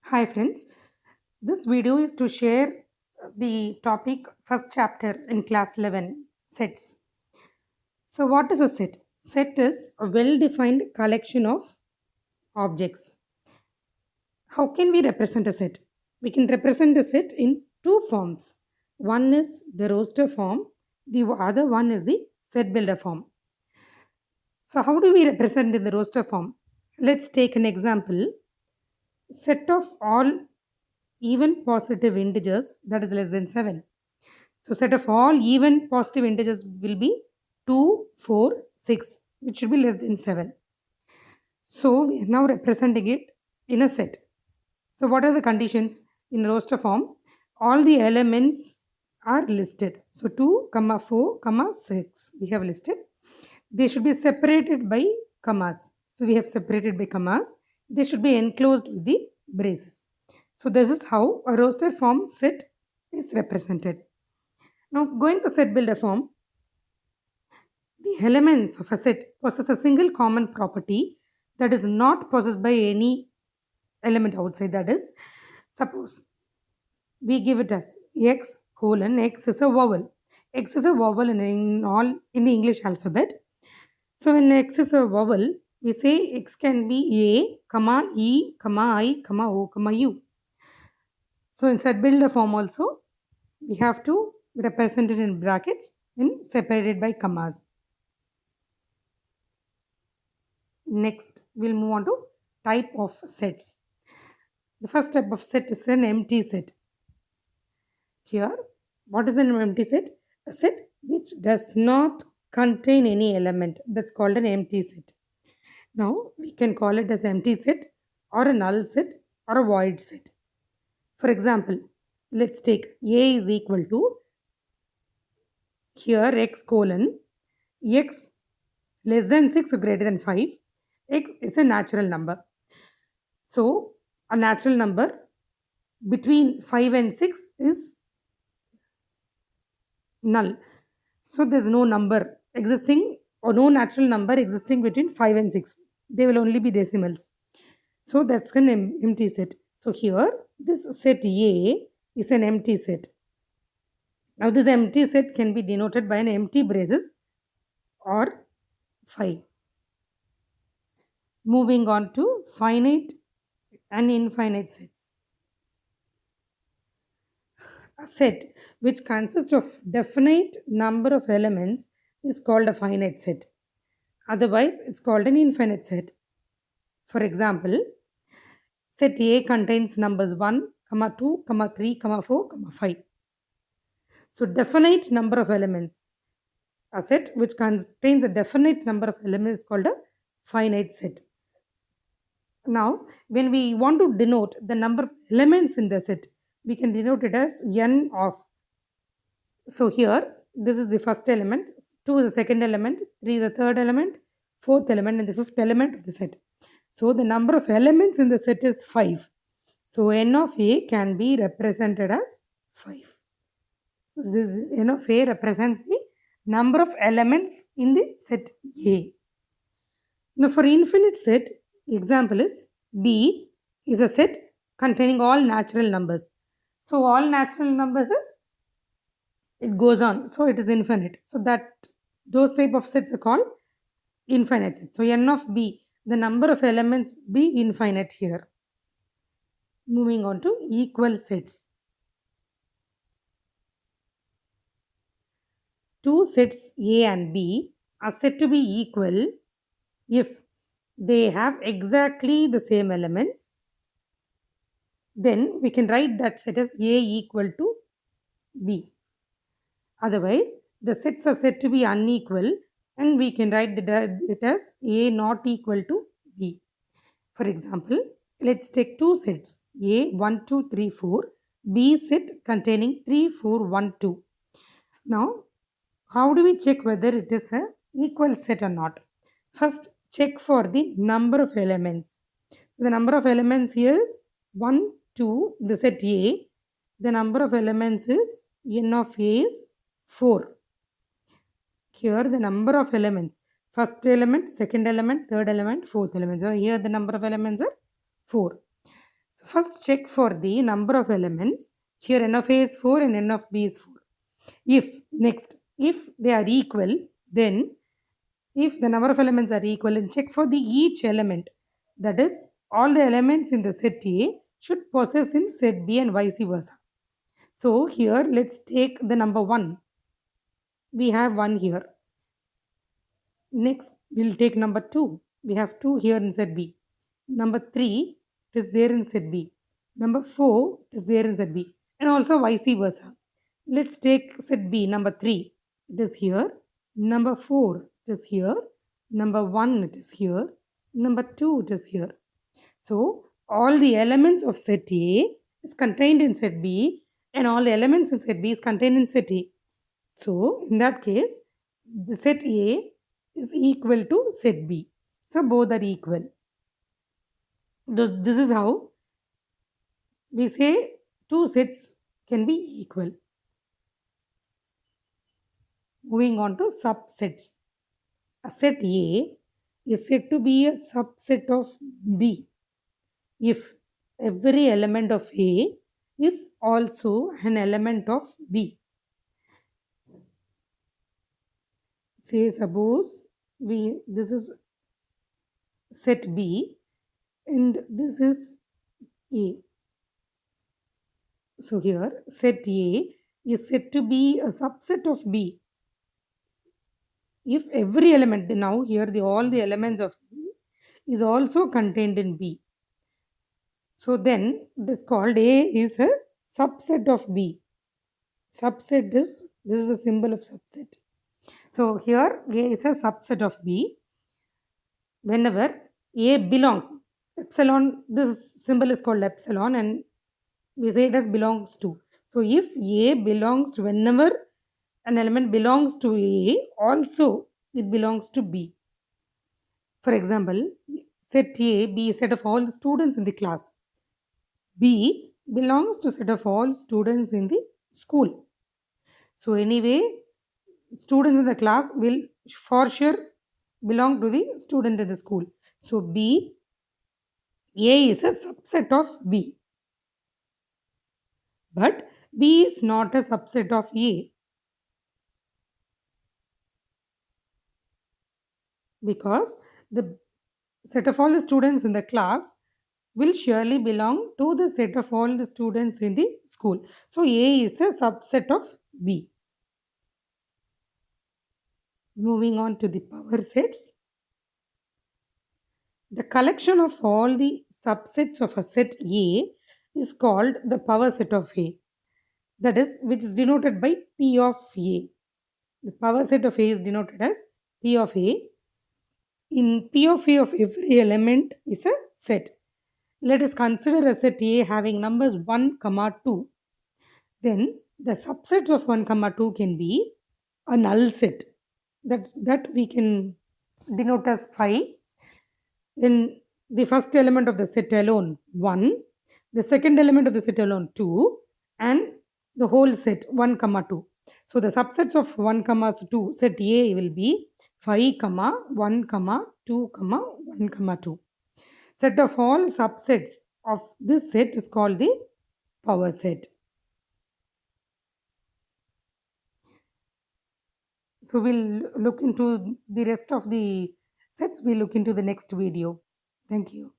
Hi friends, this video is to share the topic first chapter in class 11 sets. So what is a set? Set is a well-defined collection of objects. How can we represent a set? We can represent a set in two forms. One is the roster form, the other one is the set builder form. So how do we represent in the roster form? Let's take an example. Set of all even positive integers that is less than 7. So set of all even positive integers will be 2, 4, 6, which should be less than 7. So we are now representing it in a set. So what are the conditions in roster form? All the elements are listed. So 2, 4, 6 we have listed. They should be separated by commas. So we have separated by commas. They should be enclosed with the braces. So this is how a roster form set is represented. Now going to set builder form, the elements of a set possess a single common property that is not possessed by any element outside. That is, suppose we give it as x colon x is a vowel. X is a vowel in the English alphabet. So when x is a vowel, we say x can be a, comma e, comma I, comma o, comma u. So in set builder form also, we have to represent it in brackets and separated by commas. Next, we'll move on to type of sets. The first type of set is an empty set. Here, what is an empty set? A set which does not contain any element. That's called an empty set. Now, we can call it as empty set or a null set or a void set. For example, let's take A is equal to here x colon x less than 6 or greater than 5. X is a natural number. So, a natural number between 5 and 6 is null. So, there is no number existing or no natural number existing between 5 and 6. They will only be decimals. So, that's an empty set. So, here this set A is an empty set. Now, this empty set can be denoted by an empty braces or 5. Moving on to finite and infinite sets. A set which consists of definite number of elements is called a finite set. Otherwise, it's called an infinite set. For example, set A contains numbers 1, 2, 3, 4, 5. So, definite number of elements. A set which contains a definite number of elements is called a finite set. Now, when we want to denote the number of elements in the set, we can denote it as n of. So, here this is the first element, 2 is the second element, 3 is the third element, fourth element, and the fifth element of the set. So, the number of elements in the set is 5. So, n of A can be represented as 5. So, this n of A represents the number of elements in the set A. Now, for infinite set, example is B is a set containing all natural numbers. So, all natural numbers is, it goes on. So, it is infinite. So, those type of sets are called infinite sets. So, n of B, the number of elements be infinite here. Moving on to equal sets. Two sets A and B are said to be equal if they have exactly the same elements. Then we can write that set as A equal to B. Otherwise, the sets are said to be unequal and we can write it as A not equal to B. For example, let's take two sets A 1, 2, 3, 4, B set containing 3, 4, 1, 2. Now, how do we check whether it is an equal set or not? First, check for the number of elements. So, the number of elements here is 1, 2, the set A. The number of elements is n of A is 4. Here the number of elements, first element, second element, third element, fourth element. So, here the number of elements are 4. First check for the number of elements. Here n of A is 4 and n of B is 4. If they are equal, then if the number of elements are equal, and check for the each element. That is, all the elements in the set A should possess in set B and vice versa. So here let's take the number 1. We have 1 here. Next, we'll take number 2. We have 2 here in set B. Number 3 is there in set B. Number 4 is there in set B. And also vice versa. Let's take set B, number 3. It is here. Number 4 it is here. Number 1 it is here. Number 2 it is here. So, all the elements of set A is contained in set B and all the elements in set B is contained in set A. So, in that case, the set A is equal to set B. So, both are equal. This is how we say two sets can be equal. Moving on to subsets. A set A is said to be a subset of B if every element of A is also an element of B. Say suppose this is set B and this is A. So here set A is said to be a subset of B if every element, now here all the elements of A is also contained in B. So then it is called A is a subset of B. Subset is, this is the symbol of subset. So here A is a subset of B. Whenever A belongs, epsilon, this symbol is called epsilon and we say it as belongs to. So if A belongs to, whenever an element belongs to A, also it belongs to B. For example, set A be a set of all students in the class. B belongs to set of all students in the school. So anyway, students in the class will for sure belong to the student in the school. So A is a subset of B. But B is not a subset of A. Because the set of all the students in the class will surely belong to the set of all the students in the school. So A is a subset of B. Moving on to the power sets. The collection of all the subsets of a set A is called the power set of A. That is, which is denoted by P of A. The power set of A is denoted as P of A. In P of A of every element is a set. Let us consider a set A having numbers 1, 2. Then the subsets of 1, 2 can be a null set. That we can denote as phi. When the first element of the set alone 1, the second element of the set alone 2, and the whole set 1, 2. So the subsets of 1, 2 set A will be phi, 1, 2, 1, 2. Set of all subsets of this set is called the power set. So we'll look into the rest of the sets. We'll look into the next video. Thank you.